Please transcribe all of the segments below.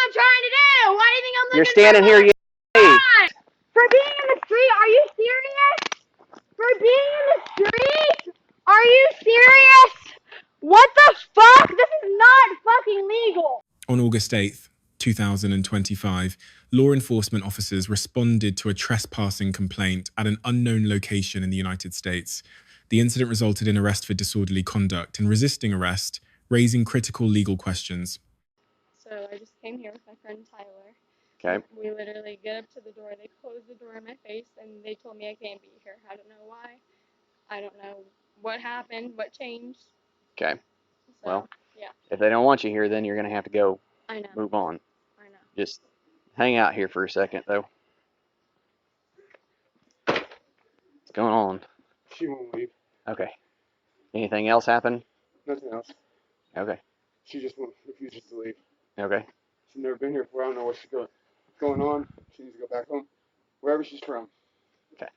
I'm trying to do? Why do you think I'm looking You're standing here. For being in the street? Are you serious? For being in the street? Are you serious? What the fuck? This is not fucking legal. On August 8th, 2025, law enforcement officers responded to a trespassing complaint at an unknown location in the United States. The incident resulted in arrest for disorderly conduct and resisting arrest, raising critical legal questions. So I just came here with my friend Tyler. Okay. We literally get up to the door, they close the door in my face, and they told me I can't be here. I don't know why. I don't know what happened, what changed. Okay. So, well, yeah. If they don't want you here, then you're going to have to go. I know. Move on. I know. Just hang out here for a second, though. What's going on? She won't leave. Okay. Anything else happen? Nothing else. Okay. She just refuses to leave. Okay. She's never been here before. I don't know what's going on. She needs to go back home, wherever she's from. Okay.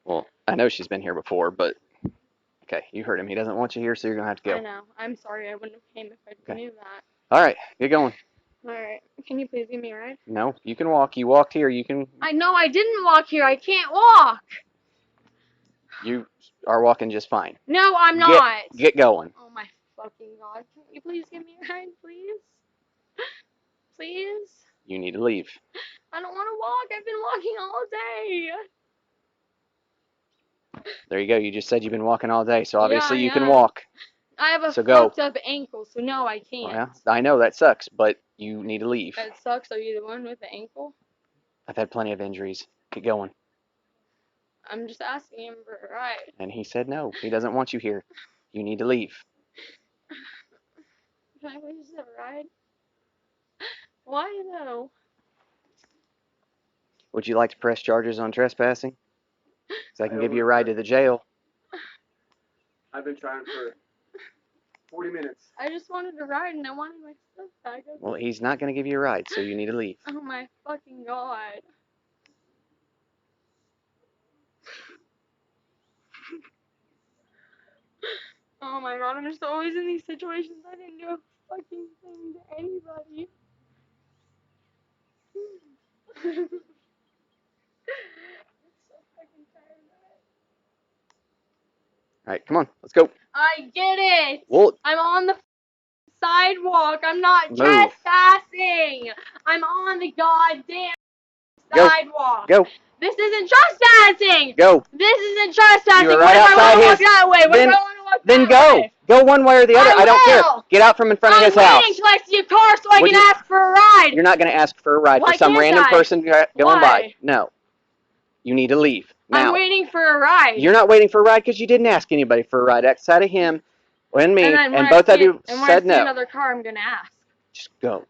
Well, I know she's been here before, but okay, you heard him. He doesn't want you here, so you're gonna have to go. I know. I'm sorry. I wouldn't have came if I knew that. All right, get going. All right. Can you please give me a ride? No, you can walk. You walked here. You can. I know I didn't walk here. I can't walk. You are walking just fine. No, I'm not. Get going. Oh my fucking god. Can you please give me a ride, please? Please? You need to leave. I don't want to walk. I've been walking all day. There you go. You just said you've been walking all day, so obviously Yeah, you can yeah. walk. I have a So go. fucked up ankle, so no, I can't. Well, I know that sucks, but you need to leave. That sucks. Are you the one with the ankle? I've had plenty of injuries. Get going. I'm just asking him for a ride. And he said no. He doesn't want you here. You need to leave. Can I please just have a ride? Why though? Would you like to press charges on trespassing? So I can give you a ride to the jail. I've been trying for 40 minutes. I just wanted to ride and I wanted my stuff back. Well, he's not going to give you a ride, so you need to leave. Oh my fucking god. Oh my god, I'm just always in these situations. I didn't do a fucking thing to anybody. I'm so fucking tired of it. Alright, come on, let's go. I get it. Well, I'm on the sidewalk. I'm not Move. trespassing. I'm on the goddamn sidewalk. Go. This isn't trespassing. Go. This isn't trespassing. You were right What if I outside want to walk his- that way? What if I want to walk Then that go. way? Go one way or the other. I don't care. will. Get out from in front of his I'm house. waiting till I see a car so I Would can you- ask for a ride. You're not going to ask for a ride Why for some can't random I? person going Why? by. No. You need to leave. Now. I'm waiting for a ride. You're not waiting for a ride because you didn't ask anybody for a ride outside of him and me, then when and I both see of you and when said I see no. another car, I'm gonna ask. Just go.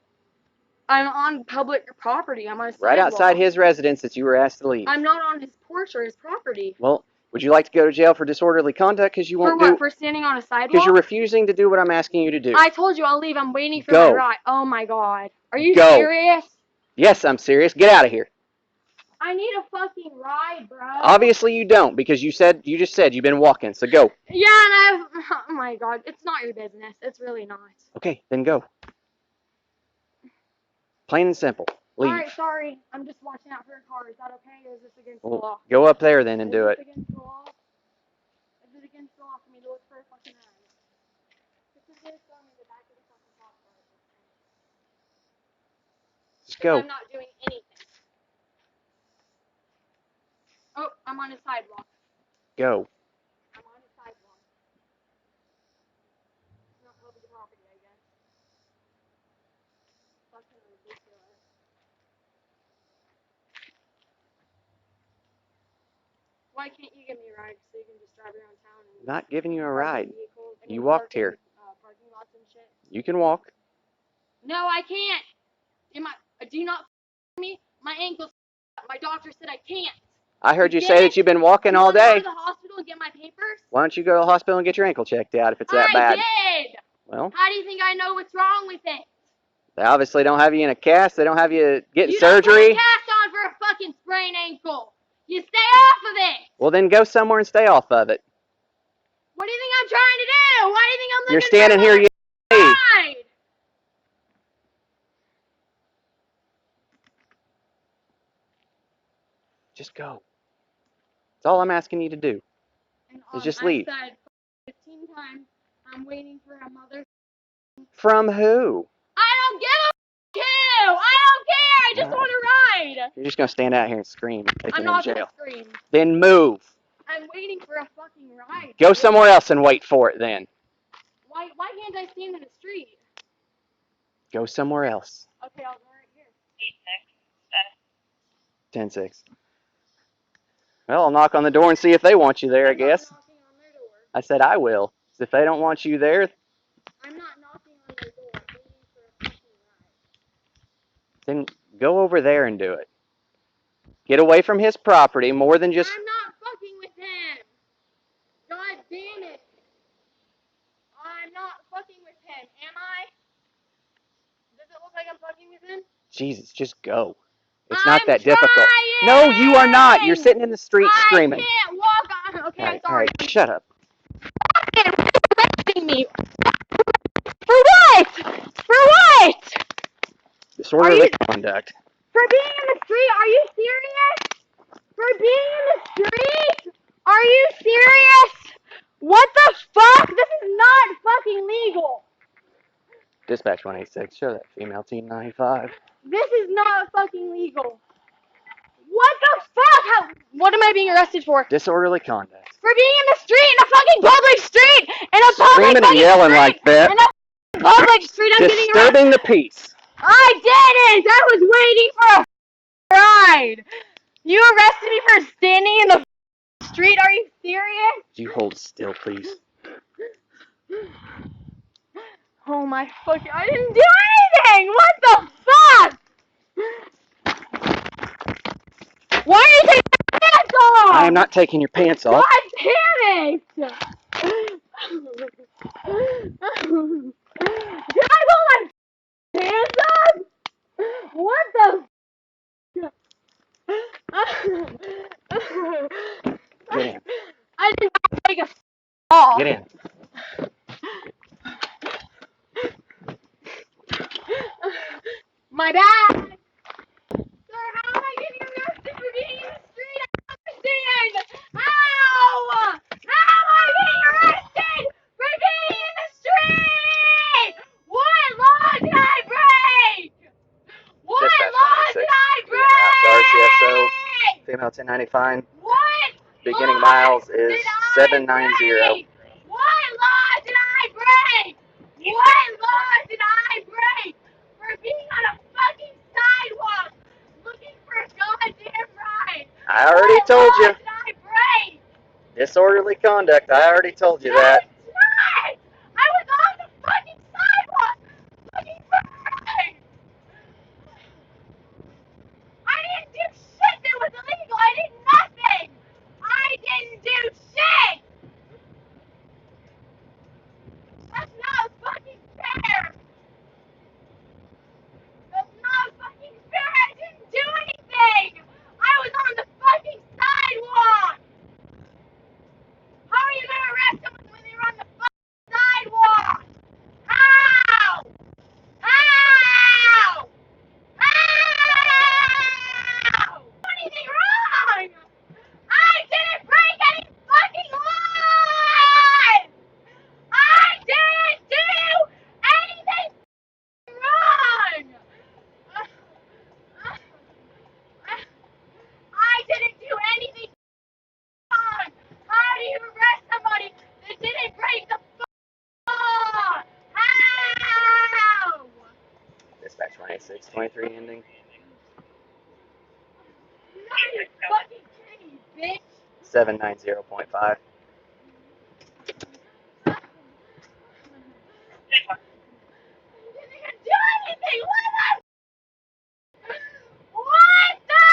I'm on public property. I'm on a Right sidewalk. outside his residence that you were asked to leave. I'm not on his porch or his property. Well, would you like to go to jail for disorderly conduct because you For won't what? do? For standing on a sidewalk? Because you're refusing to do what I'm asking you to do. I told you I'll leave. I'm waiting for Go. my ride. Oh my god. Are you Go. serious? Yes, I'm serious. Get out of here. I need a fucking ride, bro. Obviously you don't because you just said you've been walking. So go. Yeah, and oh my god. It's not your business. It's really not. Okay, then go. Plain and simple. Leave. Alright, sorry. I'm just watching out for a car. Is that okay? Or is this against the Well, law? go up there then and do it. Is this against the law? Is it against the law for me to look for a fucking ride? This is gonna throw me in the back of the fucking cop car. Just go. I'm not doing anything. Oh, I'm on a sidewalk. Go. I'm on a sidewalk. It's not public property, I guess. Fucking ridiculous. Why can't you give me a ride so you can just drive around town and Not giving you a park ride. vehicles? I You mean, walked park in, here. Parking lots and shit. You can walk. No, I can't. Do you not me? My ankle's my doctor said I can't. I heard you You say get that it? you've been walking You all wanna go day. to the hospital and get my papers? Why don't you go to the hospital and get your ankle checked out if it's that bad? I did. Well, How do you think I know what's wrong with it? they obviously don't have you in a cast. They don't have you getting You don't put surgery. a cast on for a fucking sprained ankle. You stay off of it. Well, then go somewhere and stay off of it. What do you think I'm trying to do? Why do you think I'm looking You're standing for here. a ride? Just go. That's all I'm asking you to do. And Is just leave. I said 15 times, I'm waiting for a mother. From who? I don't give a who! I don't care! I just No. want to ride! You're just gonna stand out here and scream and take I'm me not to gonna jail. scream. Then move. I'm waiting for a fucking ride. Go somewhere else and wait for it then. Why can't I stand in the street? Go somewhere else. Okay, I'll go right here. 10-6. Well, I'll knock on the door and see if they want you there, I guess. I'm not knocking on their door. I said I will. So if they don't want you there, I'm not knocking on their door. I'm waiting for a fucking ride. then go over there and do it. Get away from his property more than just... I'm not fucking with him. God damn it. I'm not fucking with him. Am I? Does it look like I'm fucking with him? Jesus, just go. It's not that trying. difficult. No, you are not. You're sitting in the street screaming. I can't walk on. Okay, I'm sorry. All right, shut up. Arresting me. For what? For what? Disorderly conduct. For being in the street? Are you serious? For being in the street? Are you serious? What the fuck? This is not fucking legal. Dispatch 186, show that female team 95. This is not fucking legal. What the fuck? What am I being arrested for? Disorderly conduct. For being in the street, in a fucking public street! In a public Screaming and fucking yelling street, like that. In a public street, I'm getting arrested. Disturbing the peace. I didn't! I was waiting for a ride! You arrested me for standing in the street? Are you serious? You hold still, please. Oh my fucking... I didn't do anything! What the fuck? Why are you taking your pants off? I am not taking your pants off. God damn it! Did I pull my pants up? What the? Get in. I did not take a fall. Get in. My bad. Sir, how am I getting arrested for being in the street? I don't understand. How? How am I getting arrested for being in the street? What law did I break? What Dispatch law 186. did I break? RCSO, female 1095. What Beginning law miles is did I 790. break? What law did I break? What law did I break? For being on a fucking sidewalk looking for a goddamn ride. I already told you. What law did I break? Disorderly conduct. I already told you that. No, it's not. I was on the fucking sidewalk looking for a ride. I didn't do shit that was illegal. I did nothing. I didn't do shit. That's not fucking fair. That's not fucking fair. I didn't do anything. I was on the fucking sidewalk. How are you gonna arrest someone when they're on the fucking sidewalk? How? How? How? Anything wrong? I didn't break any fucking laws. I didn't do anything wrong. I didn't do anything wrong. How do you arrest somebody that didn't break the law? How? Dispatch 186, 23 ending. No, you fucking kidding, bitch. 790.5. I didn't even do anything. What the?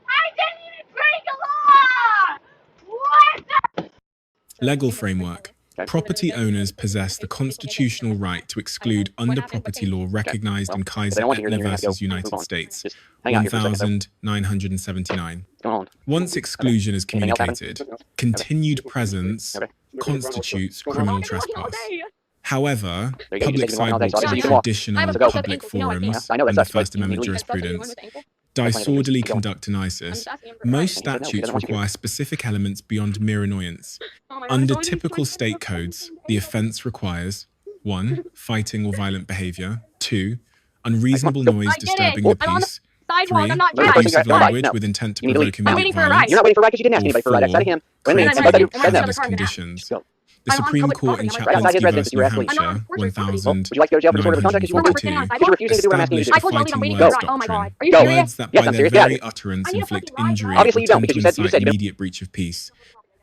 I didn't even break a law. What the? Legal framework. Property owners possess the constitutional right to exclude under property law recognized in Kaiser Ettner versus United States, Just hang out here for a second. 1979. Come on. Once exclusion is communicated, continued presence constitutes criminal trespass. However, There you go. You public just said you walk all day, sidewalks so and you can walk. traditional I have a go. public You know I can. forums I know that under sucks, but First Amendment legally- jurisprudence ankle? disorderly Keep going. conduct analysis. I'm just asking him for Most advice. He doesn't statutes want you to. require specific elements beyond mere annoyance. Oh my God, Under so many typical choices. state codes, the offence requires 1. Fighting or violent behaviour. 2. Unreasonable noise I get it. disturbing the I'm on the peace. sidewalk. 3. I'm not Wait, driving. Abusive No. language No. with intent to You need to provoke leave. I'm immediate waiting for a violence. You're not waiting for a ride because you didn't ask Or anybody for a ride. I said to him. Wait a minute. creating I thought you I'm said no. hazardous calm down. conditions. Go. The I'm on Supreme public Court in property. I'm Chaplains outside his v. residence. New You're asleep. Hampshire, I'm not on forced property. Well, would you like to go to jail for disorderly conduct? Because We're working on a you're refusing to do what I'm asking you to do. established the I told you fighting I'm waiting words for a ride. Oh my doctrine. God. Are you Go. serious? Words that Yes, by I'm their serious. Get out of very here. utterance I need a inflict fucking ride. injury Obviously or you don't, tend because to you said incite you don't. immediate breach of peace.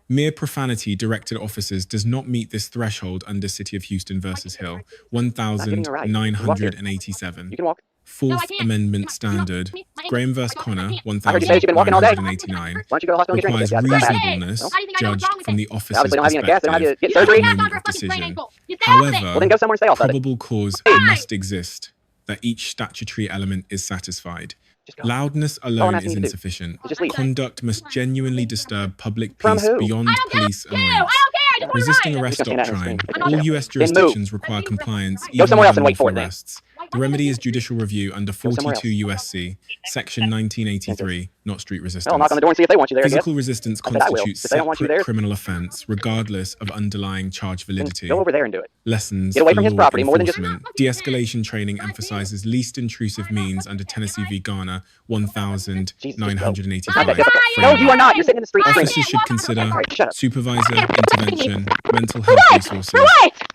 Mere profanity directed at officers does not meet this threshold under City of Houston versus Hill, You can 1987. walk. Fourth I can't. Amendment standard, Graham vs. Connor, I heard you say you've been walking all day. 1989, Why don't you go to the hospital and get requires your ankle fixed? reasonableness How do you think I know what's judged wrong with from it? the officer's Obviously, they don't have any gas. They don't have perspective you get at surgery. the That's moment not of your fucking sprained decision. ankle. You stay off it. Well, then go somewhere and stay off of it. Probable cause must exist that each statutory element is satisfied. Just go. Loudness I'm alone asking is you to do. insufficient. Just leave. Conduct must genuinely disturb public From peace who? beyond I don't give a police shit. I don't annoyance. care. I just want to Resisting ride. arrest Just stand out and doctrine. scream. All Then U.S. move. jurisdictions require compliance Go even somewhere with else and wait for unlawful it then. arrests. The remedy is judicial review under somewhere 42 U.S.C., Section 1983, not street resistance. Well, knock on the door and see if they want you there. I guess. Physical resistance I said I will. constitutes If they don't want you separate there- criminal offence, regardless of underlying charge Then validity. go over there and do it. Lessons Get away for from his law property more than just- enforcement. De-escalation training emphasizes least intrusive means under Tennessee v. Garner, Not that 1985. difficult. No, you are not. You're sitting in the street. Officers should consider Alright, shut up. supervisor, intervention, mental health resources,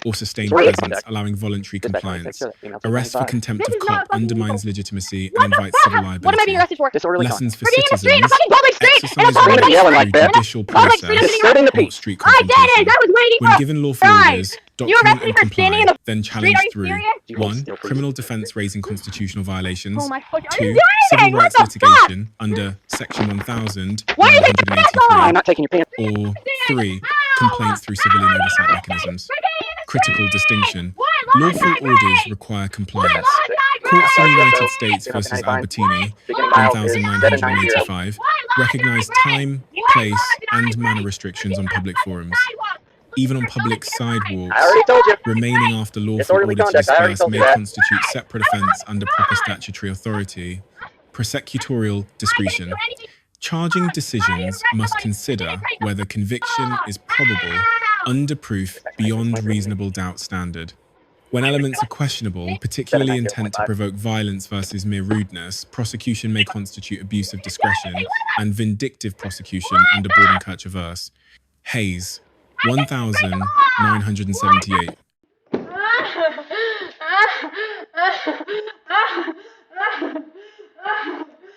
or sustained Sorry. presence, allowing voluntary Just back on, compliance. take care of that female. Arrest for 25. contempt This of is not cop fucking undermines legal. legitimacy What and the invites fuck? civil What am I being liability. arrested for? Disorderly Lessons conduct. for For being in the street, in a citizens. fucking public street, in a Exercise public You're rights yelling like through that. judicial Public street, process, Disturbing the not peace. street I did it. confrontation. I was waiting When for given lawful ride. orders, You document arrested and me for standing in comply, the then street. challenge Are you through serious? 1. Criminal defence raising constitutional violations. Oh my fucking. Are 2. you doing Civil anything? What rights the fuck? litigation under Section 1000, Why is it the pencil? I'm not taking your pants. or 3. Complaints through civilian oversight mechanisms. Critical distinction. Lawful orders require compliance. Courts in the United States versus Albertini, 1985, recognize time, place, and manner restrictions on public forums. Even on public sidewalks, I already told you. remaining after lawful Disorderly order to conduct, I already disperse told may you that. constitute separate offence under proper statutory authority. Prosecutorial discretion. Charging decisions must consider whether conviction is probable under proof beyond reasonable doubt standard. When elements are questionable, particularly intent to provoke violence versus mere rudeness, prosecution may constitute abuse of discretion and vindictive prosecution under Bordenkircher verse. Hayes, 1978.